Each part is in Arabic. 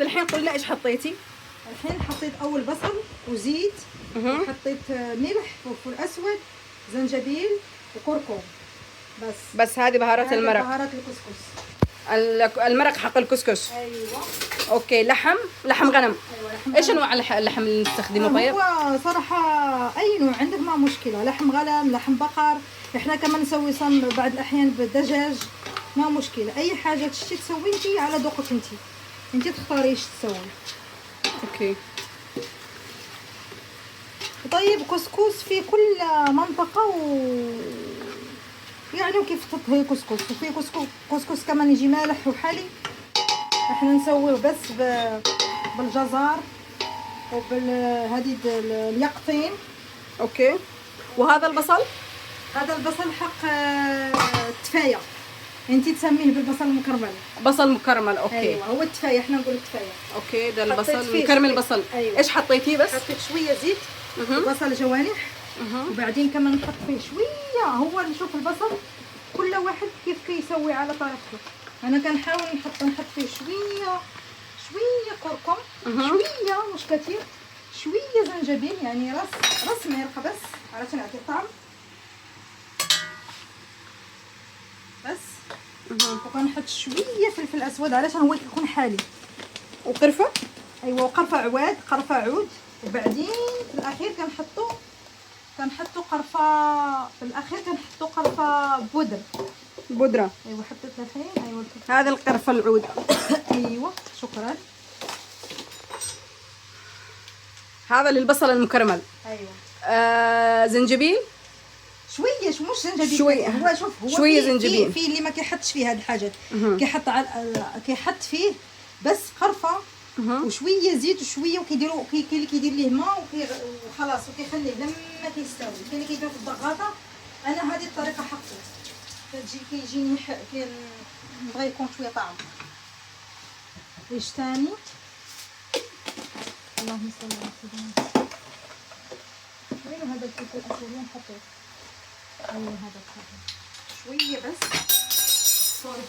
الحين قلنا ايش حطيتي؟ الحين حطيت اول بصل وزيت، وحطيت ملح، فلفل اسود، زنجبيل وكركم. بس هذه بهارات المرق. بهارات الكسكس. المرق حق الكسكس. ايوه. اوكي. لحم غنم. ايوه لحم ايش غنم. انواع اللحم اللي نستخدمه طيب؟ هو صراحه اي نوع عندك ما مشكله، لحم غنم، لحم بقر، احنا كمان نسوي صن بعض الاحيان بالدجاج، ما مشكله. اي حاجه تشتي تسوي انتي على ذوقك انتي تختاري ايش تسوي. اوكي. طيب كسكس في كل منطقه يعني وكيف تطهي كسكس، وفي كسكس كمان يجي مالح وحلي. احنا نسويه بس بالجزر وبالهدي اليقطين. اوكي. وهذا البصل؟ هذا البصل حق التفايه، انتي تسميه بالبصل المكرمل. بصل مكرمل. اوكي. ايوه هو التفايه، احنا نقول التفايه. اوكي. ده البصل مكرمل البصل. أيوة. ايش حطيتيه بس؟ حطيت شويه زيت وبصل جوانح، وبعدين كمان نحط فيه شويه. هو نشوف البصل كل واحد كيف يسوي على طريقته. انا كنحاول نحط فيه شويه كركم، شويه مش كثير، شويه زنجبيل، يعني راس مرقه بس علشان يعطي طعم بس. وكنحط شويه فلفل اسود علشان هو يكون حالي، وقرفه. ايوه قرفه عود. وبعدين في الاخير كنحطوا قرفه، في الاخير كنحطوا قرفه بودره. ايوه حطيت الحين. ايوه هذا القرفه العود. ايوه شكرا. هذا للبصل المكرمل. ايوه. زنجبيل شويه، مش زنجبيل شويه. هو شوف، هو شويه زنجبيل. في اللي ما كيحطش فيه هاد الحاجات، كيحط فيه بس قرفه وشويه زيت وشويه، وكيديروا كاين اللي كيدير ليه ماء وخلاص وكيخليه لما كيستوي. كاين اللي كيديروا في الضغاطه. انا هذه الطريقه حقي كيجيني نبغي يكون شويه طعم. ايش ثاني؟ اللهم صل على سيدنا. وين هذا الفلفل الاسود وين حطيته؟ ايوه هذا شويه بس. سوري.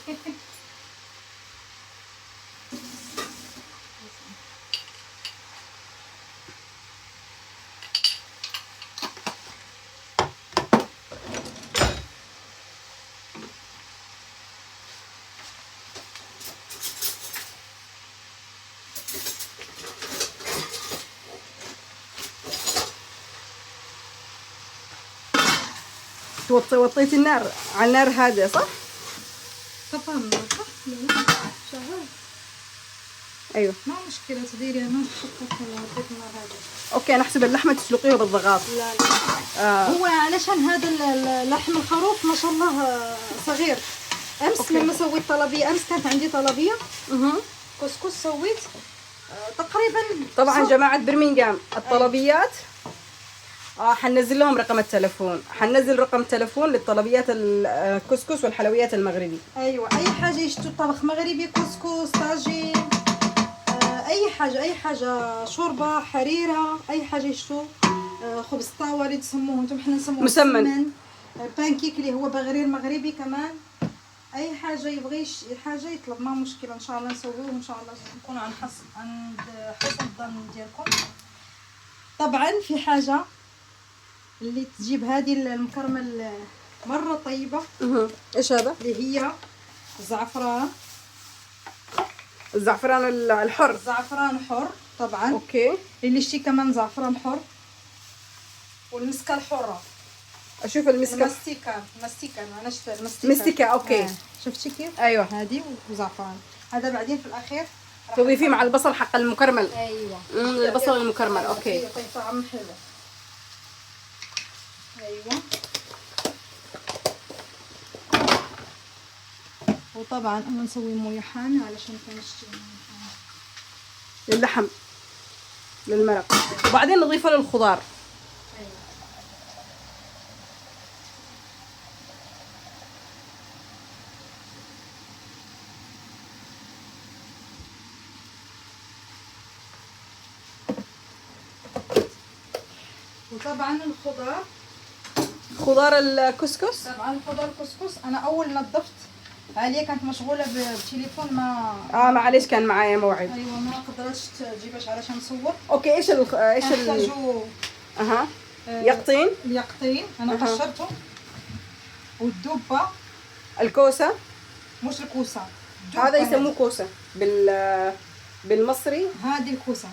وطيتي النار على النار هذا صح؟ طبعا صح. شغال. ايوه ما مشكله تديري. انا حطيت النار هذا. اوكي. انا احسب اللحمه تسلقيه بالضغط. لا. هو علشان هذا اللحم الخروف ما شاء الله صغير. امس أوكي. لما سويت طلبيه، امس كانت عندي طلبيه كسكس سويت تقريبا. طبعا جماعه برمنغهام الطلبيات حننزل لهم رقم التلفون، حننزل رقم تلفون للطلبيات الكسكس والحلويات المغربي. ايوه اي حاجه يشتوا طبخ مغربي، كسكس، طاجين، اي حاجه شوربه، حريره، اي حاجه يشتوا، خبز طاوه اللي تسموه انتم، حنا نسموه مسمن، بانكيك اللي هو بغرير مغربي كمان. اي حاجه يبغي حاجه يطلب، ما مشكله. ان شاء الله نسويه وان شاء الله نكونوا عند حسن الظن ديالكم. طبعا في حاجه اللي تجيب هذه المكرمل مره طيبه. ايش هذا؟ اللي هي الزعفران الحر. الزعفران حر طبعا. اوكي. اللي يشتي كمان زعفران حر، والمسكه الحره. اشوف المسكه. مستيكه انا شفت مستيكه. اوكي. شفتي كيف؟ ايوه. هذه وزعفران. هذا بعدين في الاخير تضيفيه مع البصل حق المكرمل. ايوه. البصل المكرمل. اوكي. يعطي طعم حلو. ايوه. وطبعا انا نسوي مويه حامي علشان نشتي للحم للمرق، وبعدين نضيفه للخضار. ايوه. وطبعا خضار الكسكس. طبعا خضار الكسكس انا اول نظفت عليا كانت مشغوله بالتليفون ما معلش كان معايا موعد. ايوه ما قدرتش تجيبهاش علشان نصور. اوكي ايش نحتاجو يقطين. اليقطين انا قشرته، والدبه الكوسه. مش الكوسه، هذا يسموه كوسه بالمصري. هذه الكوسه،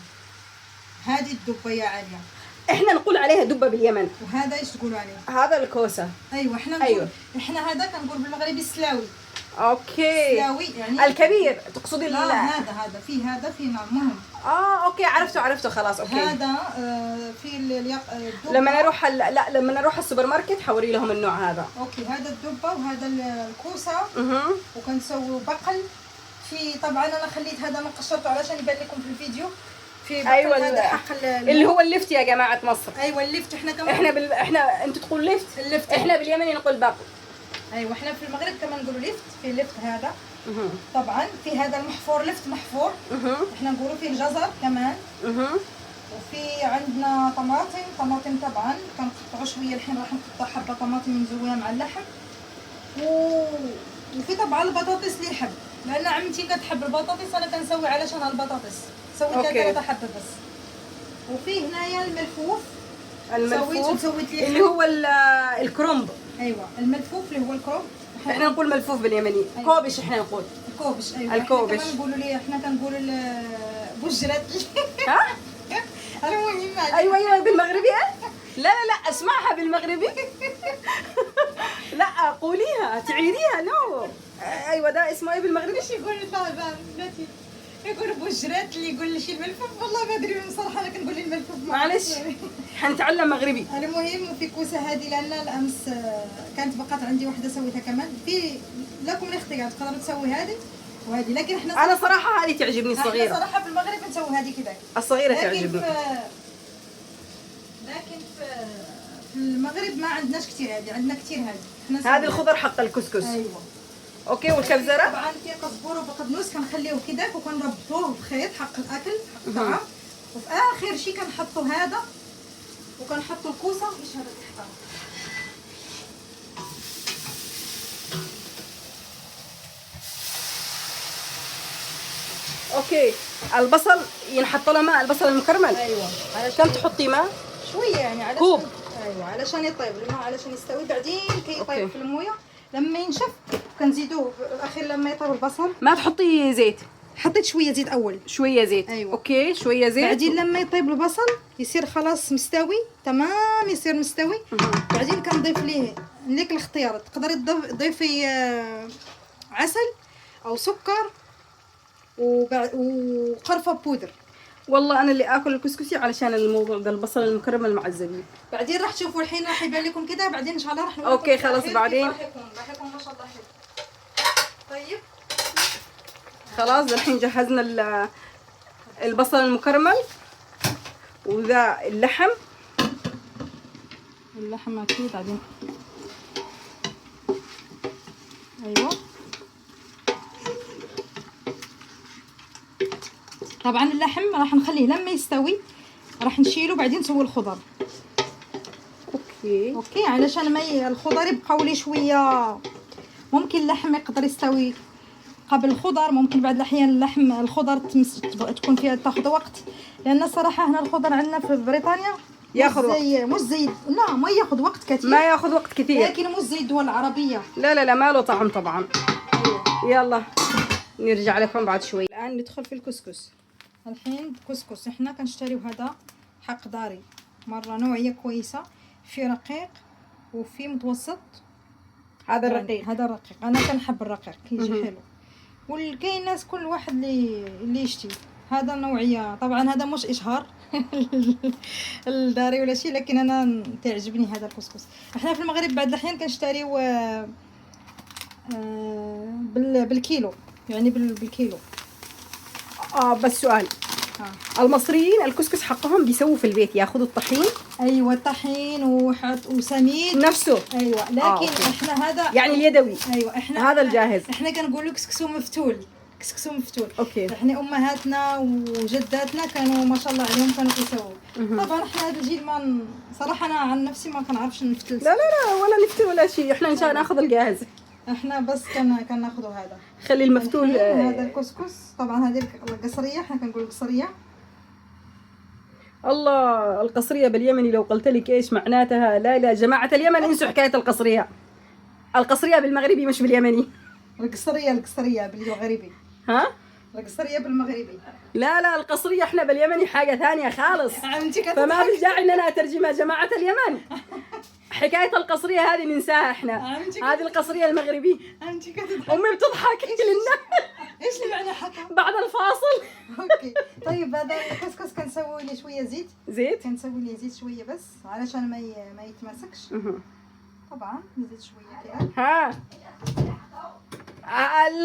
هذه الدبه يا عليا. احنا نقول عليها دبه باليمن. وهذا ايش تقولوا عليه؟ هذا الكوسه. ايوه احنا نقول أيوة. احنا هذا كنقول بالمغربي السلاوي. اوكي. سلاوي يعني الكبير تقصدي؟ لا هذا في هذا في نوع مهم. اوكي عرفته خلاص. اوكي هذا في الدبه. لما نروح السوبر ماركت حوري لهم النوع هذا. اوكي هذا الدبه وهذا الكوسه. وكنسوي بقل. في طبعا انا خليت هذا ما قشرته علشان يبان لكم في الفيديو. في بقل. ايوه هذا حق اللي هو اللفت يا جماعه مصر. ايوه اللفت. احنا كمان احنا انتوا تقول لفت. اللفت احنا باليمني نقول بقل. ايوه احنا في المغرب كمان نقولوا لفت. في لفت هذا. طبعا في هذا المحفور لفت محفور. احنا نقولوا فيه الجزر كمان. وفي عندنا طماطم طبعا كنقطعوا شويه. الحين راح نقطع حبه طماطم نزويها مع اللحم. وفي طبعا البطاطس اللي يحب، لان عمتي كتحب البطاطس انا كنسوي علشان البطاطس سويت 3 حبه بس. وفي هنايا الملفوف سويت اللي هو الكرنب. ايوه الملفوف اللي هو الكرنب. احنا نقول ملفوف باليمني. أيوة. كوبش احنا نقول. الكوبش. ايوه الكوبش. احنا كنقولوا بوجرات. ها المهم ايوه بالمغربي. لا اسمعها بالمغربي. لا قوليها تعيديها. نو ايوه ده اسمه ايه بالمغربي؟ ايش يقول بلاتي؟ يقول بوجرات اللي يقول لي شي الملفوف. والله ما ادري من صراحه انا كنقول الملفوف. معلش حنتعلم مغربي. المهم وفي كوسه هذه لان الامس كانت بقات عندي وحده سويتها كمان. في لكم الاختيار تقدروا تسوي هذه وهذه، لكن انا صراحه هذه تعجبني الصغيره. احنا صراحه في المغرب نسوي هذه كذا الصغيره تعجبني. لكن في المغرب ما عندناش كثير هذه. عندنا كثير هذه الخضر حق الكسكس. ايوه اوكي. والكبزره طبعا في قزبور وبقدونس كنخليوه كذا وكنربطوه بخيط حق الاكل حق الطعام. وفي اخر شيء كنحطوا هذا وكنحطوا الكوسه. ايش هذا تحتها؟ اوكي. البصل ينحط له ماء. البصل المكرمل. ايوه. كم تحطي ماء؟ شويه يعني علشان كوب. ايوه علشان يطيب الماء علشان يستوي. بعدين كيطيب في المويه لما ينشف كنزيدوه في الاخير لما يطيب البصل. ما تحطي زيت؟ حطيت شويه زيت اول. شويه زيت. أيوة. اوكي شويه زيت. بعدين لما يطيب البصل يصير خلاص مستوي تمام. يصير مستوي. بعدين كنضيف ليه ليك الاختيار. تقدري تضيفي عسل او سكر وقرفه بودر. والله انا اللي اكل الكسكسي علشان الموضوع ده البصل المكرمل مع الزبيب. بعدين راح تشوفوا الحين راح يبان لكم كده. بعدين ان شاء الله راح اوكي خلاص. بعدين راح يكون ما شاء الله حلو. طيب خلاص الحين جهزنا البصل المكرمل وذا اللحم اكيد. بعدين ايوه طبعا اللحم راح نخليه لما يستوي راح نشيله. بعدين نسوي الخضر. اوكي علشان ما الخضر يبقاو لي شويه. ممكن اللحم يقدر يستوي قبل الخضر. ممكن بعد الاحيان اللحم الخضر تكون فيها تاخذ وقت. لان صراحه هنا الخضر عندنا في بريطانيا ياخذ وقت. مش زي لا ما ياخذ وقت كثير. ما ياخذ وقت كثير لكن مش زي الدول العربيه. لا ما له طعم طبعا. يلا نرجع لكم بعد شوي. الان ندخل في الكسكس. الحين كسكس احنا كنشتريو هذا حق داري مره نوعيه كويسه. في رقيق وفي متوسط. هذا الرقيق. هذا الرقيق انا كنحب الرقيق كيجي حلو. والكاين ناس كل واحد اللي يشتي. هذا نوعيه طبعا هذا مش اشهار الداري ولا شيء، لكن انا تعجبني هذا الكسكس. احنا في المغرب بعد الاحيان كنشتريو بالكيلو يعني بالكيلو. بس سؤال. المصريين الكسكس حقهم بيسووا في البيت ياخذوا الطحين. ايوه الطحين وسميد نفسه. ايوه لكن احنا هذا يعني اليدوي. ايوه احنا هذا الجاهز. احنا كنقولوا كسكسو مفتول. اوكي. احنا امهاتنا وجداتنا كانوا ما شاء الله عليهم كانوا يسووا. طبعا احنا هذا الجيل صراحه انا عن نفسي ما كنعرفش نفتل. لا ولا نفتل ولا شيء. احنا ان شاء الله ناخذ الجاهز. احنا بس كناخذوا هذا. خلي المفتول. هذا الكسكس طبعا، هذه القصريه، احنا كنقول قصريه. الله، القصريه باليمني لو قلت لك ايش معناتها. لا لا جماعه اليمن انسوا حكايه القصريه. القصريه بالمغربي مش باليمني. القصريه بالمغربي. ها؟ القصريه بالمغربي. لا لا القصريه احنا باليمني حاجه ثانيه خالص. فما في داعي ان انا اترجمها جماعه اليمن. حكايه القصريه هذه ننساها احنا. هذه القصريه المغربي. انت كتضحك. امي بتضحك لنا. ايش اللي معنى حكى؟ بعد الفاصل. اوكي طيب، هذا الكسكس كنسوي ليه شويه زيت. كنسوي ليه زيت شويه بس علشان ما يتماسكش. طبعا نزيد شويه كده. ها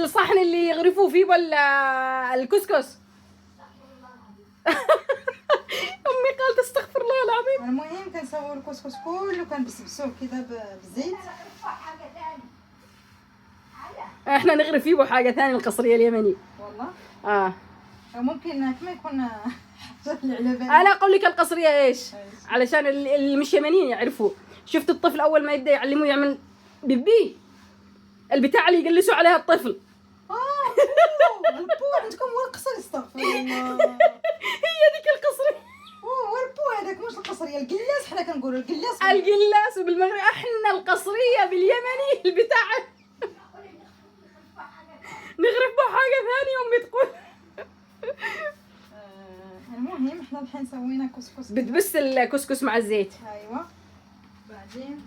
الصحن اللي يغرفوا فيه ولا الكسكس. امي قالت استغفر الله العظيم. المهم كنسوي الكسكس كله كنبسبسوه كده بالزيت. احنا نغرف فيه حاجه ثانيه القصريه اليمني والله. ممكن كما يكون انا اقول لك القصريه ايش علشان اللي مش يمنيين يعرفوا. شفت الطفل اول ما يبدا يعلموه يعمل بيبي، البتاع اللي يجلسوا عليها الطفل. البو عندكم هو القصر. استغفر الله. هي ذيك القصريه. هو البو هذاك مش القصريه. القلاس حنا كنقولوا القلاس. القلاس بالمغرب، احنا القصريه باليمني البتاع. نغرف به حاجه ثانيه امي تقول. المهم احنا الحين سوينا كسكس. بتبس الكسكس مع الزيت. ايوه. بعدين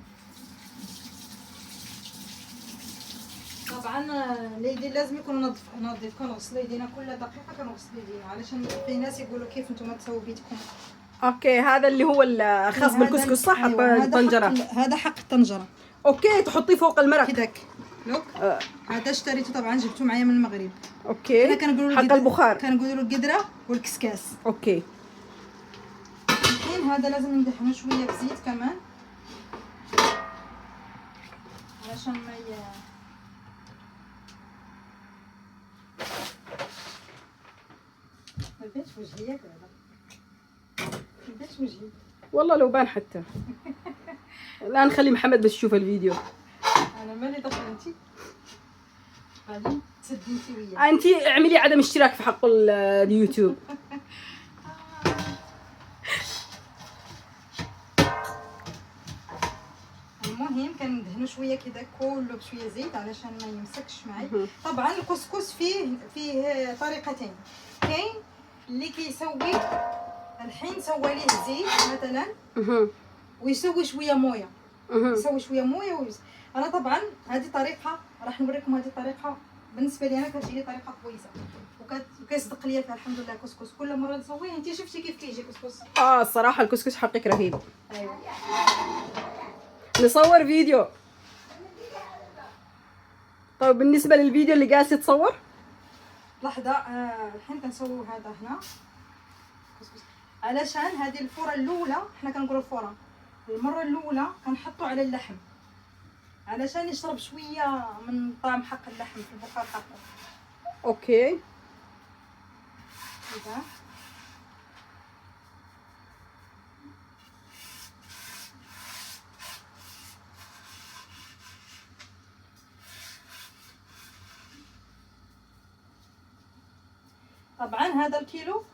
طبعا ليدي لازم يكون نظيف. كنغسل يدينا كل دقيقه، كنغسل يدينا علشان في ناس يقولوا كيف نتوما تسووا بيتكم. اوكي هذا اللي هو الخاص بالكسكس صح. أيوة. الطنجره هذا حق الطنجره. اوكي تحطيه فوق المرق كذاك. لوك هذا اشتريته طبعا، جبته معايا من المغرب. اوكي. انا كنقولوا حق البخار. كنقولوا له القدره والكسكاس. اوكي. الحين هذا لازم ندهنه شويه بزيت كمان علشان ما بيش وجهي كذا. بيش وجهي والله لو بان حتى. الان خلي محمد بس يشوف الفيديو. انا مالي دخل انتي. بعدين تسدي انتي وياه. انت اعملي عدم اشتراك في حق اليوتيوب. المهم كندهنوا شويه كذا كله بشويه زيت علشان ما يمسكش معي. طبعا الكسكس فيه طريقتين. كاين اللي كيسوي الحين سوى ليه زيت مثلا ويسوي شويه مويه. يسوي شويه مويه انا طبعا هذه طريقه راح نوريكم. هذه الطريقه بالنسبه لي انا كتجي طريقه كويسه وكيصدق ليا فيها الحمد لله. كسكس كل مره نسويه. انت شفتي كيف كيجي كسكس؟ الصراحه الكسكس حقك رهيب. ايوه. نصور فيديو. طيب بالنسبه للفيديو اللي قاعد يتصور لحظه. الحين كنسوي هذا هنا كسكس علشان هذه الفوره الاولى. احنا كنقولوا الفوره المره الاولى كنحطوا على اللحم علشان يشرب شويه من طعم حق اللحم في البخار حقه. اوكي كذا. طبعا هذا الكيلو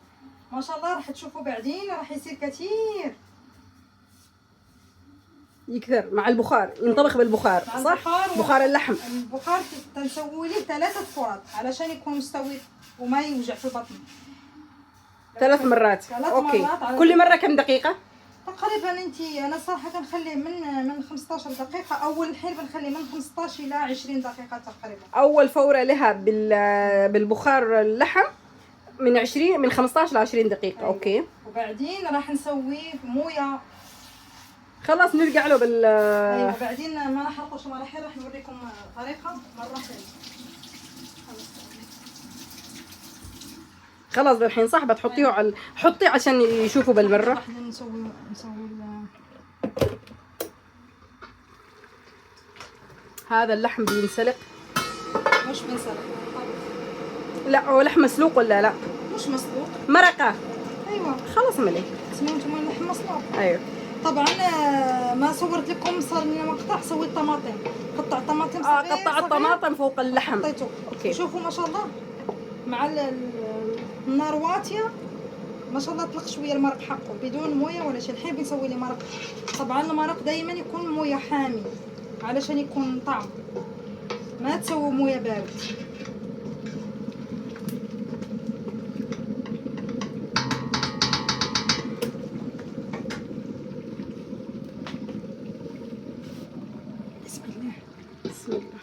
ما شاء الله راح تشوفوا بعدين راح يصير كثير. يكثر مع البخار، ينطبخ بالبخار صح؟ بخار اللحم. البخار تنسوي ليه 3 فرات علشان يكون مستوي وما يوجع في البطن. 3 مرات. اوكي. كل مره كم دقيقه تقريبا؟ انا صراحه كنخليه من 15 دقيقه. اول حين بنخليه من 15 الى 20 دقيقه تقريبا. اول فوره لها بالبخار اللحم من 15 ل 20 دقيقه. أيوة. اوكي. وبعدين راح نسويه بمويه. خلاص نرجع له ايوه بعدين ما راح نحطش مراحل. راح نوريكم طريقه مره ثانيه. خلاص الحين صح بتحطيه على حطيه عشان يشوفوا بالمره. راح نسوي هذا اللحم بينسلق. مش بينسلق. لا هو لحم مسلوق ولا لا؟ مش مسلوق. مرقه. ايوه خلاص ملي. اسمه انتم اللحم مسلوق. ايوه. طبعا ما صورت لكم، صار لنا مقطع سويت طماطم، قطع طماطم صغير قطع الطماطم فوق اللحم. حطيته. اوكي شوفوا ما شاء الله مع النار واطيه ما شاء الله طلق شويه المرق حقه بدون مويه ولا شيء. الحين بنسوي لي مرق. طبعا المرق دائما يكون مويه حامي علشان يكون طعم، ما تسووا مويه بارد. بسم الله بسم الله.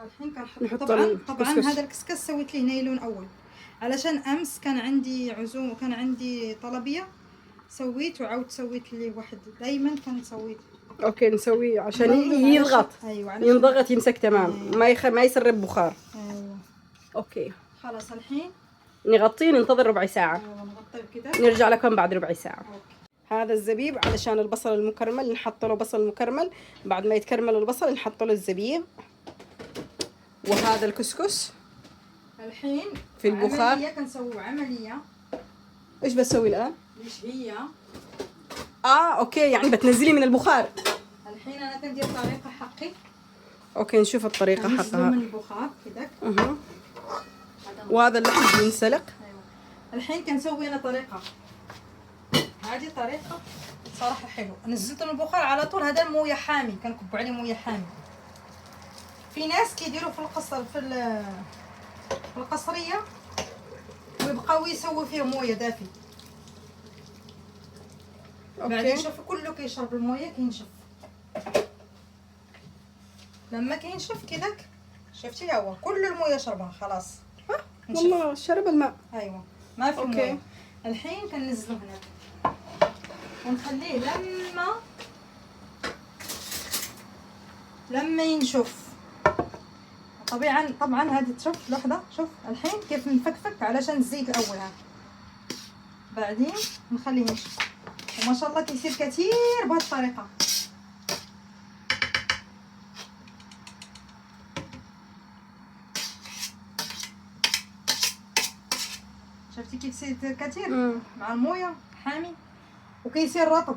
الحين نحط كنحط طبعا الكسكس. هذا الكسكس سويت ليه نايلون اول علشان امس كان عندي عزوم وكان عندي طلبيه، سويت وعاود سويت لي واحد. دائما كنت سويت. اوكي نسويه عشان يضغط. ايوه ينضغط يمسك تمام. أيوة. ما يسرب بخار. ايوه اوكي خلاص الحين نغطيه ننتظر ربع ساعة. ايوه نغطيه كده. نرجع لكم بعد ربع ساعة. اوكي. هذا الزبيب علشان البصل المكرمل، نحط له بصل مكرمل. بعد ما يتكرمل البصل نحط له الزبيب. وهذا الكسكس الحين في البخار. عملية كنسوي عملية. ايش بتسوي الان؟ ايش هي؟ اوكي يعني بتنزلي من البخار. الحين انا كندير طريقة حقي. اوكي نشوف الطريقة ننزلو من حقها. البخار كذا. وهذا اللحم بينسلق. ايوه الحين كنسوي انا طريقة. هذه طريقة صراحة حلو. نزلت من البخار على طول. هذا المويه حامي، كنكب عليه مويه حامي. في ناس كيديروا في القصر في القصرية ويبقاو يسووا فيه مويه دافي. بعدين شوفوا كله كيشرب المويه كينشف. لما كينشف كذاك شفتي هو كل المويه شربها خلاص. والله شرب الماء. ايوه ما في أوكي. مويه. الحين كننزلو هنا ونخليه لما ينشف. طبعا هذه تشوف لحظه. شوف الحين كيف نفكفك علشان الزيت الاول هذا. بعدين نخليه ينشف. وما شاء الله كيصير كثير بهذه الطريقه. شفتي كيف يصير كثير مع المويه حامي وكيصير رطب.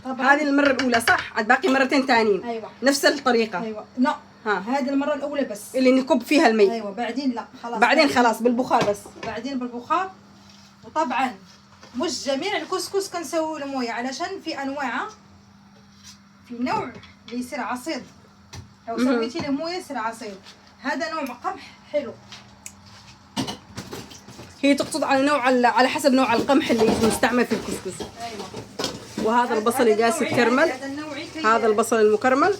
هذه المرة الأولى صح؟ عاد باقي مرتين ثانيين. ايوه نفس الطريقة. ايوه لا هذه المره الاولى بس اللي نكب فيها المي. ايوه بعدين لا خلاص. بعدين خلاص بالبخار بس. بعدين بالبخار. وطبعا مش جميع الكسكس كنسوي له مويه علشان في انواع. في نوع اللي يصير عصير لو سويتي له مويه يصير عصير. هذا نوع قمح حلو. هي تقصد على حسب نوع القمح اللي مستعمل في الكسكس. ايوه. وهذا البصل اللي جالس يتكرمل. هذا البصل المكرمل.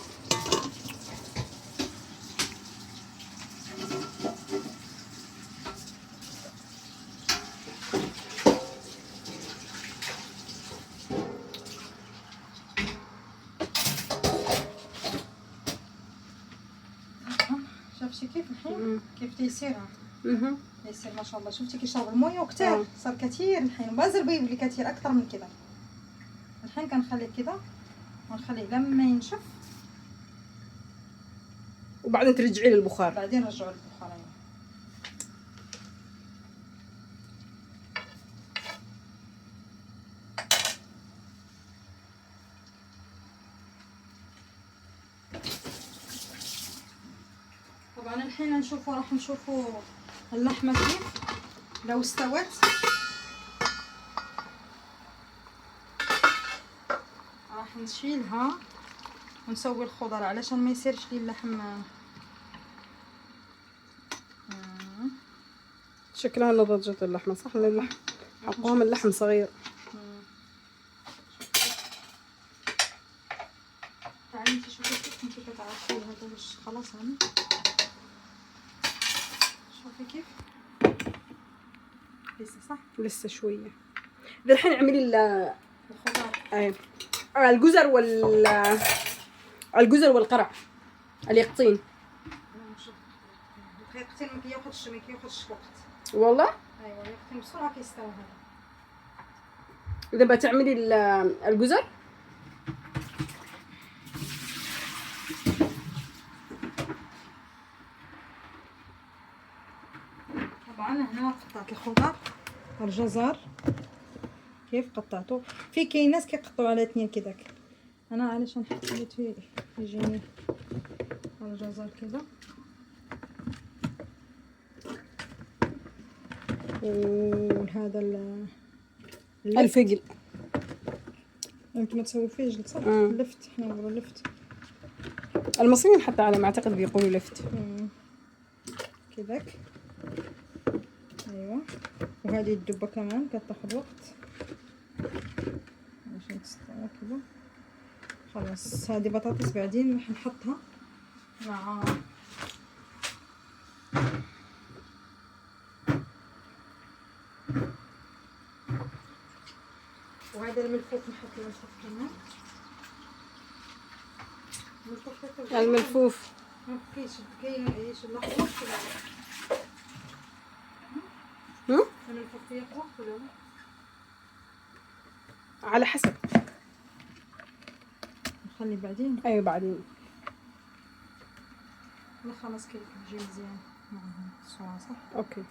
شفتي كيف الحين كيف تيصير يصير ما شاء الله. شفتي كيشرب المويه وكثير صار كثير الحين. مازال بيجيب لي كثير اكثر من كذا. الحين كنخليه كذا ونخليه لما ينشف. وبعدين ترجعيه للبخار. بعدين نرجعوا للبخار. طبعا الحين راح نشوفوا اللحمه كيف لو استوت. راح نشيلها ونسوي الخضر علشان ما يصيرش لي اللحم. شكلها نضجت اللحمه صح؟ اللحم حقهم اللحم صغير. تعالي انت شوفي كيف انت كتعرفي هذا واش خلاص هاني. شوفي كيف لسه صح. لسه شويه. الحين اعملي الخضار. ايوه الجزر والقرع اليقطين. اليقطين ما كياخذش وقت. والله ايوه اليقطين بسرعه كيستوي هذا. اذا بتعملي الجزر طبعا هنا قطعت الخضر، الجزر كيف قطعته. في كاين ناس كيقطعوا على اثنين كذاك، انا علاش نحط فيه يجيني الجزر كذا. وهذا الفقل انت ما تسوي فيه جلسه لفت، احنا نقولوا لفت. المصريين حتى على ما اعتقد بيقولوا لفت. كذاك ايوه. وهذه الدبه كمان كتاخذ وقت عشان تستوي كذا. خلاص هذه بطاطس بعدين راح نحطها مع وهذا الملفوف نحط الملفوف كمان. الملفوف كاين ايش الاحمر الملفوف يقوى ولا على حسب. نخلي بعدين. ايوه بعدين. لا خلاص كيف يجي مزيان معهم الصوص صح. اوكي.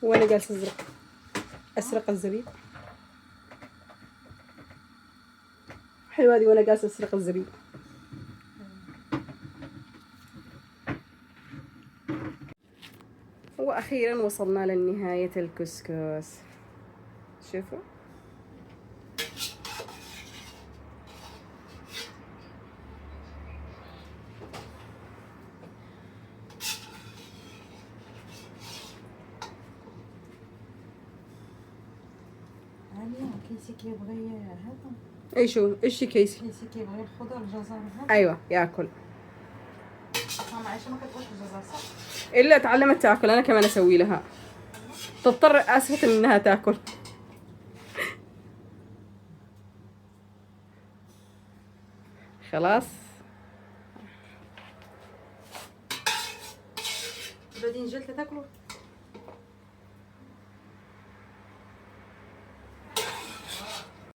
وانا جالسه اسرق الزبيب. حلوه دي وانا جالسه اسرق الزبيب. واخيرا وصلنا لنهايه الكسكس. شوفوا كيسي كيبغي هذا. ايش كيسي؟ كيسي كيبغي الخضر الجزر هذا. ايوه ياكل. ماما عايشه ما كتبغيش الجزر صح؟ الا تعلمت تاكل انا كمان اسوي لها. تضطر اسفة انها تاكل. خلاص بعدين جلت تاكلوا.